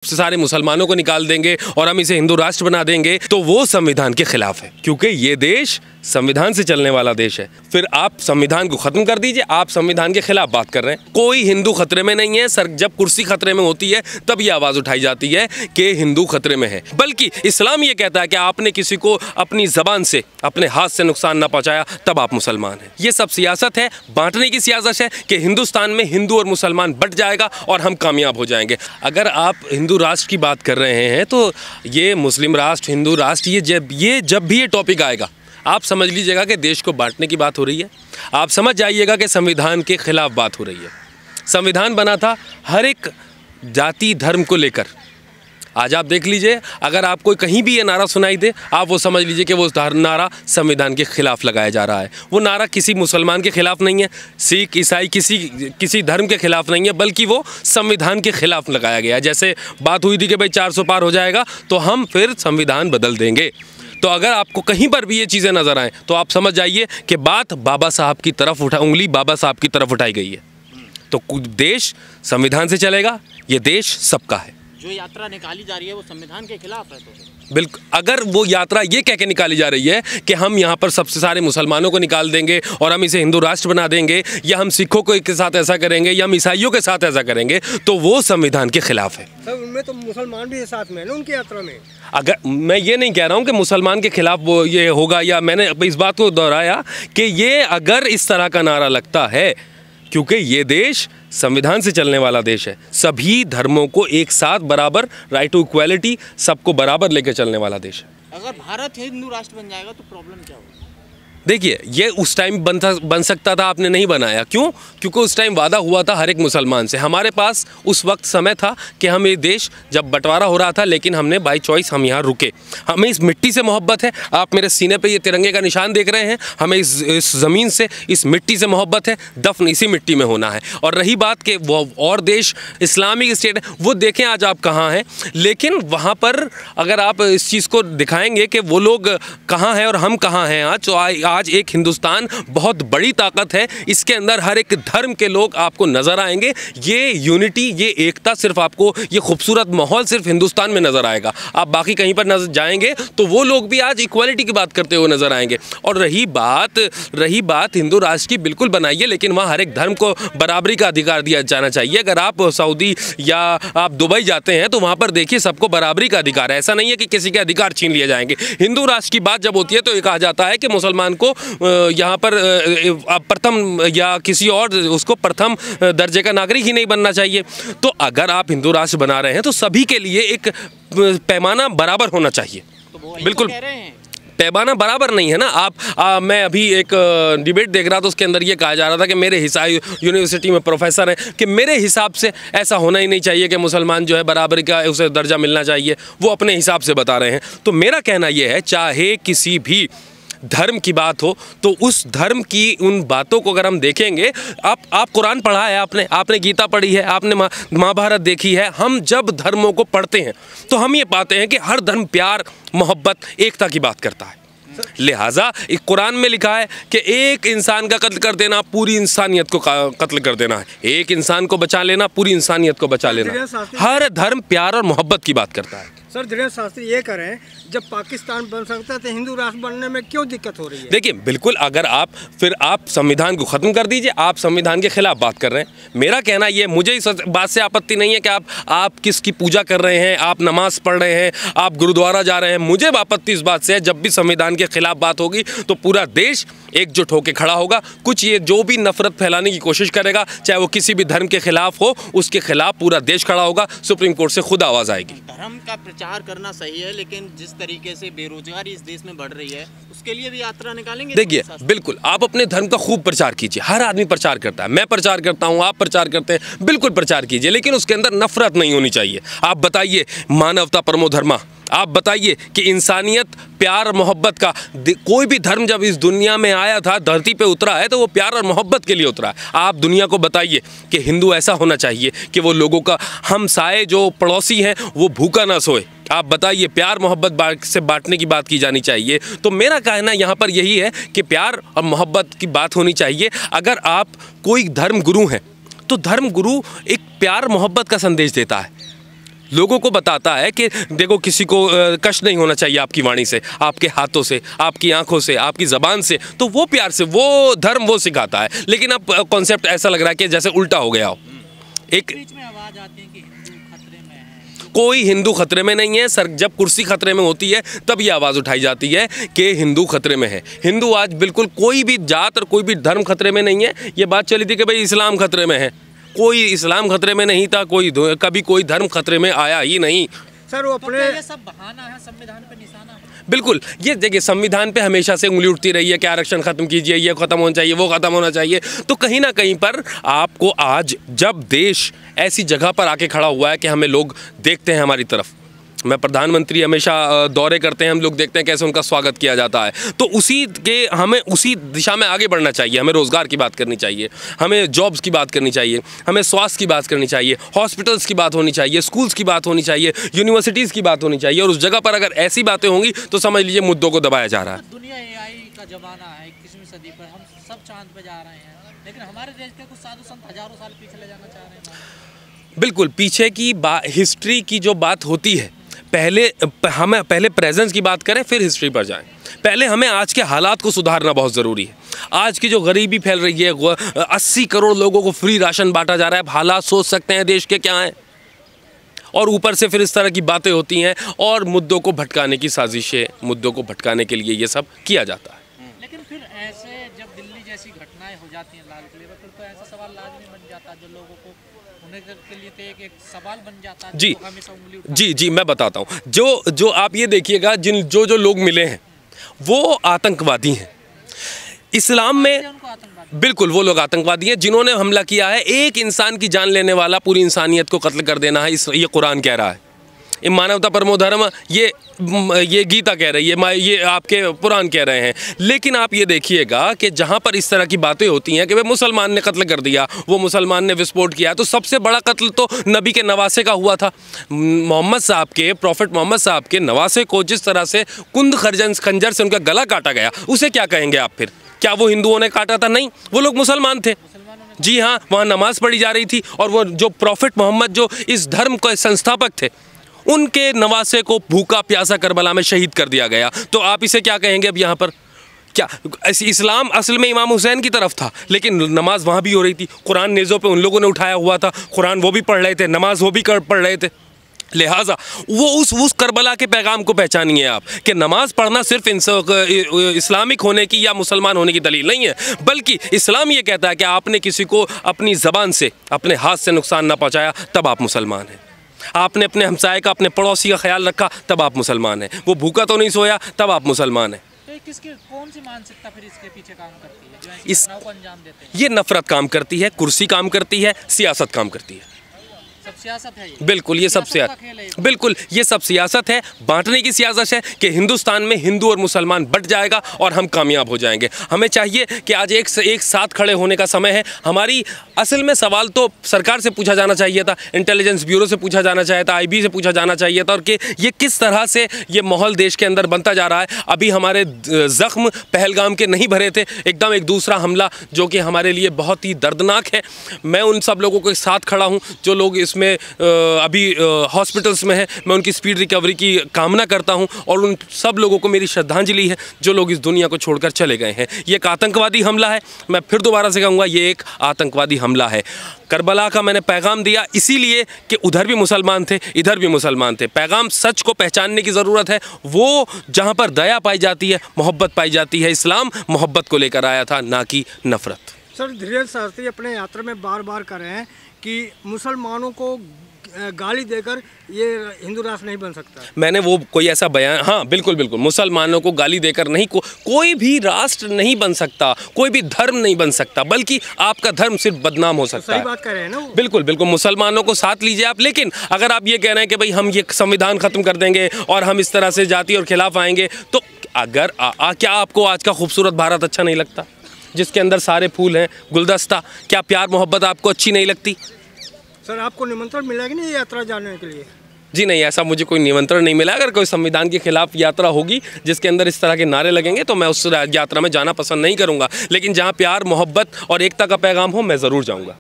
से सारे मुसलमानों को निकाल देंगे और हम इसे हिंदू राष्ट्र बना देंगे, तो वो संविधान के खिलाफ है, क्योंकि ये देश संविधान से चलने वाला देश है। फिर आप संविधान को खत्म कर दीजिए, आप संविधान के खिलाफ बात कर रहे हैं। कोई हिंदू खतरे में नहीं है सर, जब कुर्सी खतरे में होती है तब ये आवाज उठाई जाती है कि हिंदू खतरे में है। बल्कि इस्लाम ये कहता है कि आपने किसी को अपनी जबान से, अपने हाथ से नुकसान ना पहुंचाया तब आप मुसलमान हैं। ये सब सियासत है, बांटने की सियासत है कि हिंदुस्तान में हिंदू और मुसलमान बंट जाएगा और हम कामयाब हो जाएंगे। अगर आप हिंदू राष्ट्र की बात कर रहे हैं तो ये मुस्लिम राष्ट्र, हिंदू राष्ट्र, ये जब भी ये टॉपिक आएगा आप समझ लीजिएगा कि देश को बांटने की बात हो रही है। आप समझ जाइएगा कि संविधान के खिलाफ बात हो रही है। संविधान बना था हर एक जाति धर्म को लेकर। आज आप देख लीजिए, अगर आपको कहीं भी ये नारा सुनाई दे, आप वो समझ लीजिए कि वो नारा संविधान के खिलाफ लगाया जा रहा है। वो नारा किसी मुसलमान के खिलाफ नहीं है, सिख ईसाई किसी धर्म के खिलाफ नहीं है, बल्कि वो संविधान के खिलाफ लगाया गया है। जैसे बात हुई थी कि भाई 400 पार हो जाएगा तो हम फिर संविधान बदल देंगे। तो अगर आपको कहीं पर भी ये चीज़ें नज़र आएँ तो आप समझ जाइए कि बात बाबा साहब की तरफ उंगली बाबा साहब की तरफ उठाई गई है। तो देश संविधान से चलेगा, ये देश सबका है। जो यात्रा निकाली जा रही है वो संविधान के खिलाफ है। तो बिल्कुल, अगर वो यात्रा ये कह के निकाली जा रही है कि हम यहाँ पर सबसे सारे मुसलमानों को निकाल देंगे और हम इसे हिंदू राष्ट्र बना देंगे, या हम सिखों के साथ ऐसा करेंगे, या हम ईसाइयों के साथ ऐसा करेंगे, तो वो संविधान के खिलाफ है। सर, उनमें तो मुसलमान भी साथ में है ना उनकी यात्रा में। अगर मैं ये नहीं कह रहा हूँ कि मुसलमान के खिलाफ वो ये होगा, या मैंने इस बात को दोहराया कि ये अगर इस तरह का नारा लगता है, क्योंकि ये देश संविधान से चलने वाला देश है, सभी धर्मों को एक साथ बराबर, राइट टू इक्वालिटी, सबको बराबर लेकर चलने वाला देश है। अगर भारत हिंदू राष्ट्र बन जाएगा तो प्रॉब्लम क्या होगी? देखिए, ये उस टाइम बन सकता था, आपने नहीं बनाया। क्यों? क्योंकि उस टाइम वादा हुआ था हर एक मुसलमान से। हमारे पास उस वक्त समय था कि हम ये देश जब बंटवारा हो रहा था, लेकिन हमने बाई चॉइस हम यहाँ रुके। हमें इस मिट्टी से मोहब्बत है। आप मेरे सीने पे ये तिरंगे का निशान देख रहे हैं। हमें इस ज़मीन से, इस मिट्टी से मोहब्बत है। दफन इसी मिट्टी में होना है। और रही बात कि वो और देश इस्लामिक स्टेट है, वो देखें आज आप कहाँ हैं, लेकिन वहाँ पर अगर आप इस चीज़ को दिखाएंगे कि वो लोग कहाँ हैं और हम कहाँ हैं आज, तो आज एक हिंदुस्तान बहुत बड़ी ताकत है। इसके अंदर हर एक धर्म के लोग आपको नज़र आएंगे। ये यूनिटी, ये एकता सिर्फ आपको, ये खूबसूरत माहौल सिर्फ हिंदुस्तान में नज़र आएगा। आप बाकी कहीं पर नजर जाएंगे तो वो लोग भी आज इक्वालिटी की बात करते हुए नज़र आएंगे। और रही बात हिंदू राष्ट्र की, बिल्कुल बनाइए, लेकिन वहाँ हर एक धर्म को बराबरी का अधिकार दिया जाना चाहिए। अगर आप सऊदी या आप दुबई जाते हैं तो वहाँ पर देखिए सबको बराबरी का अधिकार है। ऐसा नहीं है कि किसी के अधिकार छीन लिए जाएंगे। हिंदू राष्ट्र की बात जब होती है तो ये कहा जाता है कि मुसलमान को यहाँ पर प्रथम या किसी और उसको प्रथम दर्जे का नागरिक ही नहीं बनना चाहिए। तो अगर आप हिंदू राष्ट्र बना रहे हैं तो सभी के लिए एक पैमाना बराबर होना चाहिए। तो बिल्कुल कह रहे हैं पैमाना बराबर नहीं है ना। मैं अभी एक डिबेट देख रहा था, उसके अंदर ये कहा जा रहा था कि मेरे हिसाब, यूनिवर्सिटी में प्रोफेसर हैं, कि मेरे हिसाब से ऐसा होना ही नहीं चाहिए कि मुसलमान जो है बराबरी का उसे दर्जा मिलना चाहिए। वो अपने हिसाब से बता रहे हैं। तो मेरा कहना यह है, चाहे किसी भी धर्म की बात हो तो उस धर्म की उन बातों को अगर हम देखेंगे, आप कुरान पढ़ा है, आपने गीता पढ़ी है, आपने महाभारत देखी है। हम जब धर्मों को पढ़ते हैं तो हम ये पाते हैं कि हर धर्म प्यार, मोहब्बत, एकता की बात करता है। लिहाजा इस कुरान में लिखा है कि एक इंसान का कत्ल कर देना पूरी इंसानियत को कत्ल कर देना है। एक इंसान को बचा लेना पूरी इंसानियत को बचा लेना। हर धर्म प्यार और मोहब्बत की बात करता है। सर, धीरेन्द्र शास्त्री ये करें, जब पाकिस्तान बन सकता है तो हिंदू राष्ट्र बनने में क्यों दिक्कत हो रही है? देखिए, बिल्कुल, अगर आप संविधान को ख़त्म कर दीजिए। आप संविधान के खिलाफ बात कर रहे हैं। मेरा कहना ये, मुझे इस बात से आपत्ति नहीं है कि आप किसकी पूजा कर रहे हैं, आप नमाज पढ़ रहे हैं, आप गुरुद्वारा जा रहे हैं। मुझे आपत्ति इस बात से है, जब भी संविधान के खिलाफ बात होगी तो पूरा देश एकजुट होकर खड़ा होगा। कुछ ये जो भी नफरत फैलाने की कोशिश करेगा, चाहे वो किसी भी धर्म के खिलाफ हो, उसके खिलाफ पूरा देश खड़ा होगा। सुप्रीम कोर्ट से खुद आवाज़ आएगी। धर्म का प्रचार करना सही है, लेकिन जिस तरीके से बेरोजगारी इस देश में बढ़ रही है उसके लिए भी यात्रा निकालेंगे। देखिए, बिल्कुल, आप अपने धर्म का खूब प्रचार कीजिए। हर आदमी प्रचार करता है, मैं प्रचार करता हूँ, आप प्रचार करते हैं, बिल्कुल प्रचार कीजिए, लेकिन उसके अंदर नफरत नहीं होनी चाहिए। आप बताइए मानवता परमो धर्मा, आप बताइए कि इंसानियत, प्यार, मोहब्बत का कोई भी धर्म जब इस दुनिया में आया था, धरती पे उतरा है, तो वो प्यार और मोहब्बत के लिए उतरा है। आप दुनिया को बताइए कि हिंदू ऐसा होना चाहिए कि वो लोगों का हमसाए, जो पड़ोसी हैं, वो भूखा ना सोए। आप बताइए, प्यार मोहब्बत से बांटने की बात की जानी चाहिए। तो मेरा कहना यहाँ पर यही है कि प्यार और मोहब्बत की बात होनी चाहिए। अगर आप कोई धर्म गुरु हैं तो धर्म गुरु एक प्यार मोहब्बत का संदेश देता है। लोगों को बताता है कि देखो किसी को कष्ट नहीं होना चाहिए आपकी वाणी से, आपके हाथों से, आपकी आंखों से, आपकी ज़बान से, तो वो प्यार से वो धर्म वो सिखाता है। लेकिन अब कॉन्सेप्ट ऐसा लग रहा है कि जैसे उल्टा हो गया हो। एक बीच में आवाज आती है कि हिंदू खतरे में है। कोई हिंदू खतरे में नहीं है सर। जब कुर्सी खतरे में होती है तब ये आवाज़ उठाई जाती है कि हिंदू खतरे में है। हिंदू आज बिल्कुल कोई भी जात और कोई भी धर्म खतरे में नहीं है। ये बात चली थी कि भाई इस्लाम खतरे में है, कोई इस्लाम खतरे में नहीं था, कभी कोई धर्म खतरे में आया ही नहीं। सर वो तो अपने क्या ये सब बहाना है, संविधान पे निशाना है? बिल्कुल, ये देखिए संविधान पे हमेशा से उंगली उठती रही है कि आरक्षण खत्म कीजिए, ये खत्म होना चाहिए, वो खत्म होना चाहिए। तो कहीं ना कहीं पर आपको आज जब देश ऐसी जगह पर आके खड़ा हुआ है कि हमें लोग देखते हैं हमारी तरफ, मैं प्रधानमंत्री हमेशा दौरे करते हैं, हम लोग देखते हैं कैसे उनका स्वागत किया जाता है, तो हमें उसी दिशा में आगे बढ़ना चाहिए। हमें रोज़गार की बात करनी चाहिए, हमें जॉब्स की बात करनी चाहिए, हमें स्वास्थ्य की बात करनी चाहिए, हॉस्पिटल्स की बात होनी चाहिए, स्कूल्स की बात होनी चाहिए, यूनिवर्सिटीज़ की बात होनी चाहिए। और उस जगह पर अगर ऐसी बातें होंगी तो समझ लीजिए मुद्दों को दबाया जा रहा है। दुनिया AI का जमाना है, 21वीं सदी पर हम सब चांद पे जा रहे हैं, लेकिन हमारे देश के कुछ साधु संत हजारों साल पीछे ले जाना चाह रहे हैं। बिल्कुल, पीछे की हिस्ट्री की जो बात होती है, हमें पहले प्रेजेंस की बात करें फिर हिस्ट्री पर जाएं। पहले हमें आज के हालात को सुधारना बहुत ज़रूरी है। आज की जो गरीबी फैल रही है, 80 करोड़ लोगों को फ्री राशन बांटा जा रहा है। हालात सोच सकते हैं देश के क्या हैं, और ऊपर से फिर इस तरह की बातें होती हैं और मुद्दों को भटकाने की साजिशें, मुद्दों को भटकाने के लिए ये सब किया जाता है। लेकिन फिर ऐसे जब दिल्ली जैसी घटनाएं हो जाती हैं लाल किले पर, फिर तो ऐसा सवाल लाजमी बन जाता है जो लोगों को होने के लिए तो एक सवाल बन जाता है। जी हमेशा उंगली उठाते जी जी, मैं बताता हूँ। जो आप ये देखिएगा, जो लोग मिले हैं वो आतंकवादी हैं इस्लाम में। हैं, उनको आतंकवादी बिल्कुल, वो लोग आतंकवादी हैं जिन्होंने हमला किया है। एक इंसान की जान लेने वाला पूरी इंसानियत को कत्ल कर देना है, ये कुरान कह रहा है। ये मानवता परमो धर्म, ये गीता कह रही है, ये आपके पुराण कह रहे हैं। लेकिन आप ये देखिएगा कि जहाँ पर इस तरह की बातें होती हैं कि भाई मुसलमान ने कत्ल कर दिया, वो मुसलमान ने विस्फोट किया, तो सबसे बड़ा कत्ल तो नबी के नवासे का हुआ था। मोहम्मद साहब के, प्रॉफिट मोहम्मद साहब के नवासे को जिस तरह से कुंद खंजर से उनका गला काटा गया, उसे क्या कहेंगे आप फिर? क्या वो हिंदुओं ने काटा था? नहीं, वो लोग मुसलमान थे। जी हाँ, वहाँ नमाज पढ़ी जा रही थी और वो जो प्रॉफिट मोहम्मद जो इस धर्म के संस्थापक थे, उनके नवासे को भूखा प्यासा करबला में शहीद कर दिया गया। तो आप इसे क्या कहेंगे अब यहाँ पर? क्या इस्लाम असल में इमाम हुसैन की तरफ था, लेकिन नमाज वहाँ भी हो रही थी। कुरान नेज़ों पे उन लोगों ने उठाया हुआ था, कुरान वो भी पढ़ रहे थे, नमाज वो भी पढ़ रहे थे। लिहाजा वो उस करबला के पैगाम को पहचानिए आप कि नमाज पढ़ना सिर्फ इस्लामिक होने की या मुसलमान होने की दलील नहीं है, बल्कि इस्लाम ये कहता है कि आपने किसी को अपनी ज़बान से, अपने हाथ से नुकसान ना पहुँचाया, तब आप मुसलमान हैं। आपने अपने हमसाये का, अपने पड़ोसी का ख्याल रखा, तब आप मुसलमान हैं। वो भूखा तो नहीं सोया, तब आप मुसलमान हैं। तो किसकी कौन सी मानसिकता फिर इसके पीछे काम करती है जो इस घटनाओं को अंजाम देते हैं? ये नफरत काम करती है, कुर्सी काम करती है, सियासत काम करती है। सब सियासत है ये। बिल्कुल, ये सब सियासत का खेल है ये। बिल्कुल ये सब सियासत है, बांटने की सियासत है कि हिंदुस्तान में हिंदू और मुसलमान बट जाएगा और हम कामयाब हो जाएंगे। हमें चाहिए कि आज एक साथ खड़े होने का समय है। हमारी असल में सवाल तो सरकार से पूछा जाना चाहिए था, इंटेलिजेंस ब्यूरो से पूछा जाना चाहिए था, IB से पूछा जाना चाहिए था, और कि ये किस तरह से ये माहौल देश के अंदर बनता जा रहा है। अभी हमारे ज़ख्म पहलगाम के नहीं भरे थे, एकदम एक दूसरा हमला जो कि हमारे लिए बहुत ही दर्दनाक है। मैं उन सब लोगों के साथ खड़ा हूँ जो लोग इसमें अभी हॉस्पिटल्स में हैं। मैं उनकी स्पीड रिकवरी की कामना करता हूं और उन सब लोगों को मेरी श्रद्धांजलि है जो लोग इस दुनिया को छोड़कर चले गए हैं। ये एक आतंकवादी हमला है, मैं फिर दोबारा से कहूँगा ये एक आतंकवादी हमला है। करबला का मैंने पैगाम दिया इसीलिए कि उधर भी मुसलमान थे, इधर भी मुसलमान थे। पैगाम सच को पहचानने की ज़रूरत है। वो जहाँ पर दया पाई जाती है, मोहब्बत पाई जाती है। इस्लाम मोहब्बत को लेकर आया था, ना कि नफ़रत। सर धीरेन्द्र शास्त्री अपने यात्रा में बार बार कर रहे हैं कि मुसलमानों को गाली देकर ये हिंदू राष्ट्र नहीं बन सकता। मैंने वो कोई ऐसा बयान, हाँ बिल्कुल बिल्कुल, मुसलमानों को गाली देकर नहीं, कोई भी राष्ट्र नहीं बन सकता, कोई भी धर्म नहीं बन सकता, बल्कि आपका धर्म सिर्फ बदनाम हो सकता है। सही बात कर रहे हैं ना वो? बिल्कुल बिल्कुल, मुसलमानों को साथ लीजिए आप। लेकिन अगर आप ये कह रहे हैं कि भाई हम ये संविधान ख़त्म कर देंगे और हम इस तरह से जाति और खिलाफ आएंगे, तो अगर क्या आपको आज का खूबसूरत भारत अच्छा नहीं लगता जिसके अंदर सारे फूल हैं, गुलदस्ता? क्या प्यार मोहब्बत आपको अच्छी नहीं लगती? सर आपको निमंत्रण मिला कि नहीं यात्रा जाने के लिए? जी नहीं, ऐसा मुझे कोई निमंत्रण नहीं मिला। अगर कोई संविधान के खिलाफ यात्रा होगी जिसके अंदर इस तरह के नारे लगेंगे तो मैं उस यात्रा में जाना पसंद नहीं करूंगा। लेकिन जहां प्यार मोहब्बत और एकता का पैगाम हो, मैं ज़रूर जाऊंगा।